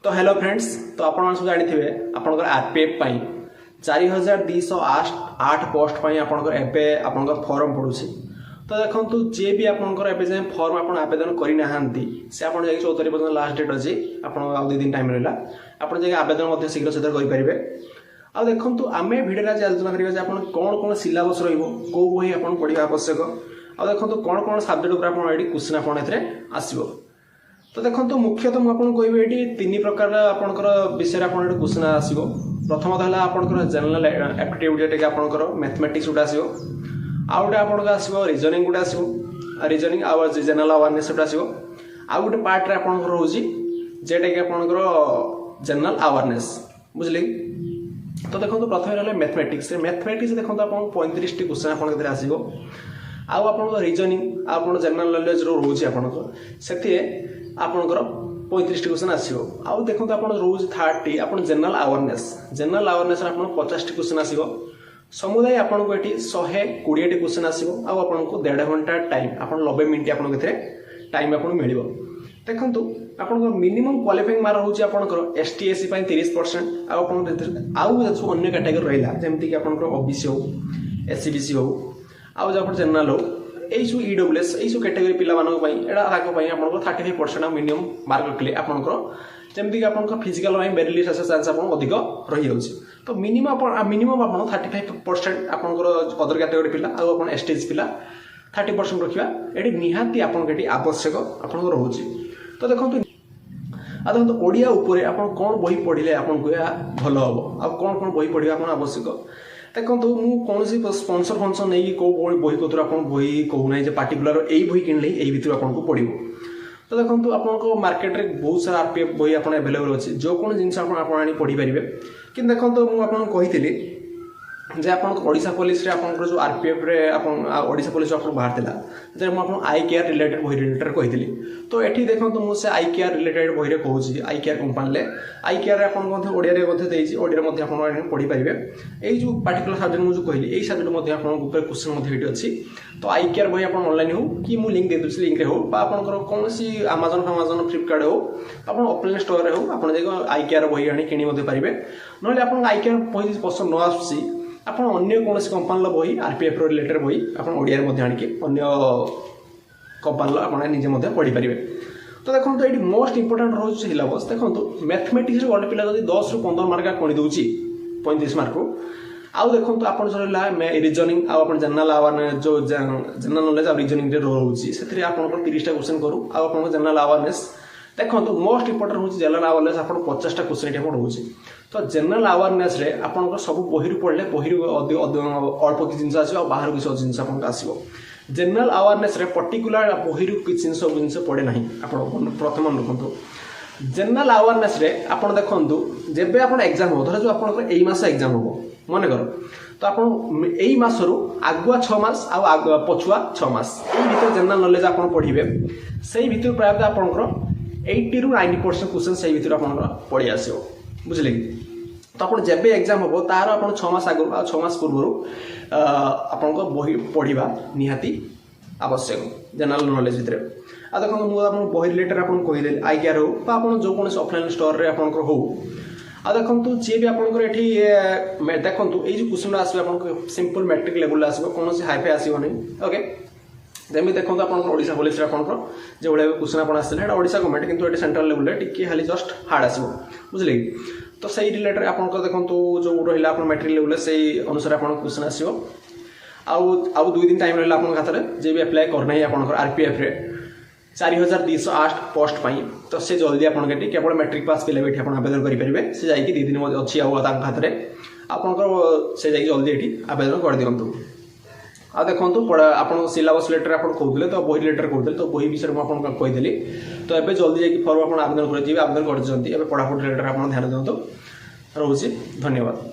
तो hello friends, तो आप सब जानी आपंकर आरपीएफ 4208 पोस्ट आपंकर फॉर्म पड़ू। तो देखो जी भी आपंकर फॉर्म आप आवेदन करना से आप 14 पर्यटन लास्ट डेट अच्छी आप 2 दिन टाइम रहा आप आवेदन शीघ्र शीघ्र करेंगे। आ देखो आम भिडियो आज आलोचना करा कौन कौन सिलेबस रो बही आप पढ़ा आवश्यक आ देखो कौन कौन सब्जेक्ट उपर क्वेश्चन आप आसो। तो देखो मुख्यतः मुझे कहबी ये 3 प्रकार आपंकर विषय क्वेश्चन आसो। प्रथम है आपंकर जनरल एप्टीट्यूड जोटा कि आपंकर मैथमेटिक्स गोटे आसो, आउ गोटे आपको आसो रीजनिंग गोटे आसो, रीजनिंग आउ जनरल अवेयरनेस गोटे आसो, आउ गोटे पार्ट रे आपंकर रोजी जेटा कि आपंकर जनरल अवेयरनेस बुझले। तो देखो प्रथम रहा मैथमेटिक्स देखो आप 35 टी क्वेश्चन आप आसो। आउ आप रीजनिंग आप जनरल नॉलेज रोचे से आपंकर 35 टी क्वेश्चन आसो। आउ देखो आप रोज 30 आप जनरल अवेयरनेस आप 50 टी क्वेश्चन आसो। समुदाय आपको ये 120 टी क्वेश्चन आसो। आपको 1.5 घंटा टाइम आप 90 मिनट आप टाइम आपको मिल। देखो आप मिनिमम क्वालिफाइंग मार्क होची आपनकर एसटी एससी 30% आउ अन्य कैटेगरी रहा जमीक आप ओबीसी हो एससीबीसी हो आउ जब जनरल हो यू ईडब्ल्यूएस यू कैटेगरी पिला आप 35% मिनिमम मार्क रखिले आपंकर जमीक आप फिजिकल मेरिट चांस आप अधिक रही जाऊँगी। तो मिनिमम आप 35% आपंकर अदर कैटेगरी पिला आउ एसटीएस पिला 30% रखा ये निहाती आपंकर आवश्यक आप रोचे। तो देखो ओडिया उपरे आप कौन बही पढ़ले आपको भल हम आ कौन कौन बही पढ़ा आप आवश्यक। देखो मुझे कौन स्पॉन्सर फंक्शन नहीं कौ बही कौर आप बही कहूना पार्टिकुलर यही बही किणले यही भितर आपको पड़ो। तो देखो आपको मार्केट में बहुत सारा आरपीएफ बही आप एभेलेबल अच्छे जो कौन जिन आप पढ़ी पारे। कि देखो मुझे कही जे आप ओडिशा पुलिस आप जो आरपीएफ रे ओडिशा पुलिस आप बाहर था मुझे आई केयर रिलेटेड बही रिलेटेड कही। तो ये देखो मुझे आई केयर रिलेटेड बही कहूँ आई केयर कंपानी आई केयर ओडिया ओडिया पढ़ी पारे। यही जो पार्टिकुलर सब्जेक्ट मुझे कहली यही सब्जेक्ट आप क्वेश्चन अच्छी। तो आई केयर बही आप ऑनलाइन हो कि मुझे लिंक दे दूसरी लिंक हो आपंकर कौन सी आमाजन फ्लिपकार्ट हो आप ऑफलाइन स्टोर हो आप आई केयर बही आनी कि पारे। ना आप आई केयर बही पसंद न आसूसी आप अन्य कौन कंपानी बही आरपीएफ रिलेटेड बही आप ओडिया आणिकी अन्य कंपानी आप निजे पढ़ी पारे। तो देखो ये मोस्ट इंपोर्टेंट रोज सिलेबस देखो मैथमेटिक्स गोटे पिला जब 10 ରୁ 15 मार्क गणी दूसरी 35 मार्क को आउ देखो आप रीजनिंग आप जनरल अवेयरनेस जो जनरल नॉलेज आ रीजनिंग रोचे से आप 30 टा क्वेश्चन करूँ आप जनरल अवेयरनेस देखो मोस्ट इंपोर्टेंट हूँ जनरल अवेयरनेस आप 50 टा क्वेश्चन ये रोचे। तो जनरल अवेयरनेस रे आपन सब बही पढ़ले बही अल्प कि जिन आसो बाहर किसी जिन आप आसो। जनरल अवेयरनेस रे पर्टिकुलर बही किसी सब जिन पड़े ना आप प्रथम रखु। जनरल अवेयरनेस रे आप देखु जब आप एग्जाम हो धर जो आप मस एग्जाम हम मन कर तो आप मसरू आगुआ 6 मास आ पछुआ 6 मास ये जनरल नॉलेज आप पढ़े से भर प्रायतः आप 80 ରୁ 90% क्वेश्चन से भर आप पढ़ी आसो बुझे। तो आप जब एग्जाम हम तार आप 6 मास आगु 6 मास पूर्व आप बही पढ़ा निहाती आवश्यक जनरल नॉलेज भितर। आ देखो मुझे बही रिलेटेड आप कहीदेली आई केयर हो आप जो कौन ऑफलाइन स्टोर रे आप हो आ देखो जी भी आपंकर ये देखो ये जो क्वेश्चन आसो आप सिंपल मैट्रिक लेवल आसो कौन से हाईफाई आसो नहीं। ओके जमी देखो आप ओडिशा पुलिस आपंकर जो भाई क्वेश्चन आप आसते ओडिशा गवर्नमेंट किंतु ये सेंट्रल लेवल टी खाली जस्ट हार्ड आसो बुझे। तो सही रिलेटेड आप देखो जो रहा आप मैट्रिक लेवल से अनुसार आप क्वेश्चन आसो। आउ 2 दिन टाइम रहा आप खाते जे भी अप्लाई करना ही आप आरपीएफ रे 4208 पोस्ट पाई। तो से जल्दी आपड़ी केवल मैट्रिक पास पिला भी आवेदन करेंगे से जाकि 2 दिन अच्छी हाथ में आपंकर से जल्दी ये आवेदन कर दिंतु। आ देखो आप सिलेबस लेटर आप कहते तो बही लेटर कहते तो बही विषय मुझे कहीदेली। तो ये जल्दी जाकि फॉर्म आप आवेदन करेंगे आवेदन कर पढ़ापढ़ी लेटर आप ध्यान दिंतु। रोचे धन्यवाद।